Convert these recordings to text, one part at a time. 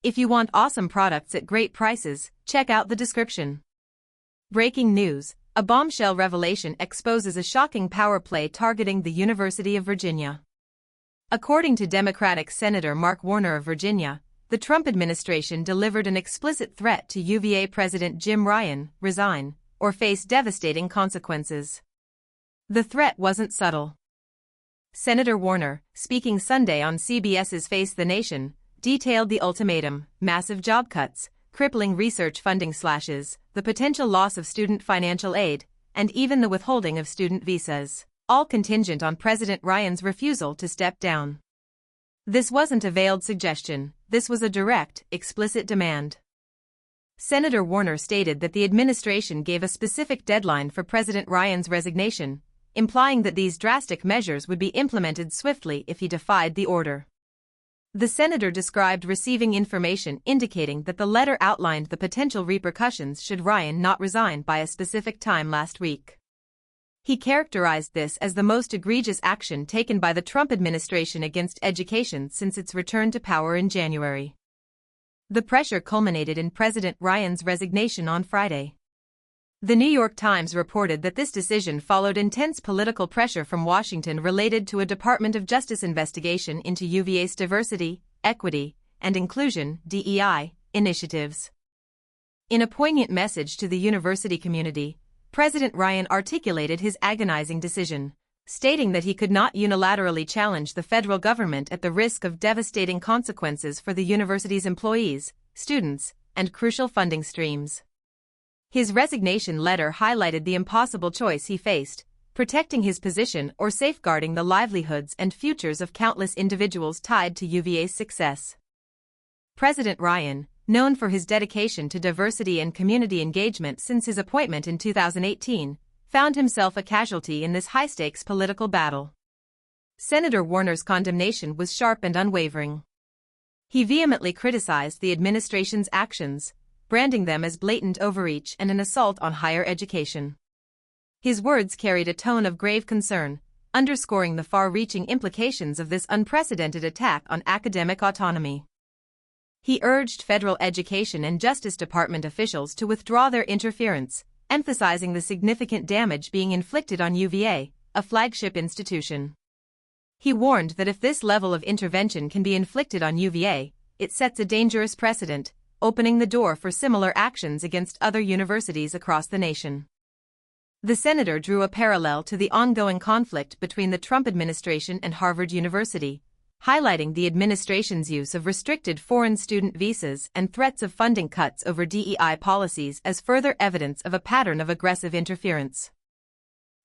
If you want awesome products at great prices, check out the description. Breaking news: a bombshell revelation exposes a shocking power play targeting the University of Virginia. According to Democratic Senator Mark Warner of Virginia, the Trump administration delivered an explicit threat to UVA President Jim Ryan: resign, or face devastating consequences. The threat wasn't subtle. Senator Warner, speaking Sunday on CBS's Face the Nation, detailed the ultimatum: massive job cuts, crippling research funding slashes, the potential loss of student financial aid, and even the withholding of student visas, all contingent on President Ryan's refusal to step down. This wasn't a veiled suggestion, this was a direct, explicit demand. Senator Warner stated that the administration gave a specific deadline for President Ryan's resignation, implying that these drastic measures would be implemented swiftly if he defied the order. The senator described receiving information indicating that the letter outlined the potential repercussions should Ryan not resign by a specific time last week. He characterized this as the most egregious action taken by the Trump administration against education since its return to power in January. The pressure culminated in President Ryan's resignation on Friday. The New York Times reported that this decision followed intense political pressure from Washington related to a Department of Justice investigation into UVA's diversity, equity, and inclusion (DEI) initiatives. In a poignant message to the university community, President Ryan articulated his agonizing decision, stating that he could not unilaterally challenge the federal government at the risk of devastating consequences for the university's employees, students, and crucial funding streams. His resignation letter highlighted the impossible choice he faced: protecting his position or safeguarding the livelihoods and futures of countless individuals tied to UVA's success. President Ryan, known for his dedication to diversity and community engagement since his appointment in 2018, found himself a casualty in this high-stakes political battle. Senator Warner's condemnation was sharp and unwavering. He vehemently criticized the administration's actions, branding them as blatant overreach and an assault on higher education. His words carried a tone of grave concern, underscoring the far-reaching implications of this unprecedented attack on academic autonomy. He urged federal education and Justice Department officials to withdraw their interference, emphasizing the significant damage being inflicted on UVA, a flagship institution. He warned that if this level of intervention can be inflicted on UVA, it sets a dangerous precedent, opening the door for similar actions against other universities across the nation. The senator drew a parallel to the ongoing conflict between the Trump administration and Harvard University, highlighting the administration's use of restricted foreign student visas and threats of funding cuts over DEI policies as further evidence of a pattern of aggressive interference.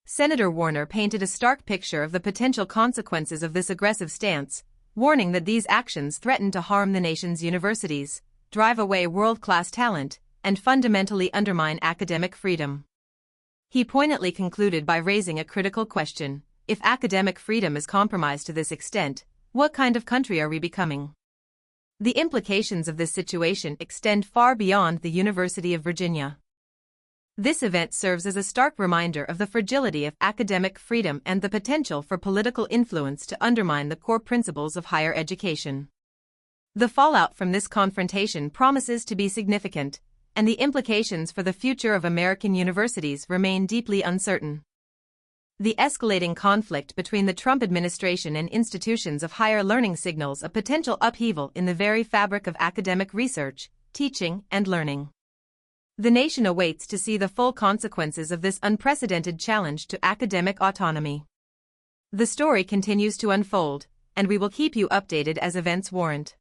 Senator Warner painted a stark picture of the potential consequences of this aggressive stance, warning that these actions threaten to harm the nation's universities, drive away world-class talent, and fundamentally undermine academic freedom. He poignantly concluded by raising a critical question: if academic freedom is compromised to this extent, what kind of country are we becoming? The implications of this situation extend far beyond the University of Virginia. This event serves as a stark reminder of the fragility of academic freedom and the potential for political influence to undermine the core principles of higher education. The fallout from this confrontation promises to be significant, and the implications for the future of American universities remain deeply uncertain. The escalating conflict between the Trump administration and institutions of higher learning signals a potential upheaval in the very fabric of academic research, teaching, and learning. The nation awaits to see the full consequences of this unprecedented challenge to academic autonomy. The story continues to unfold, and we will keep you updated as events warrant.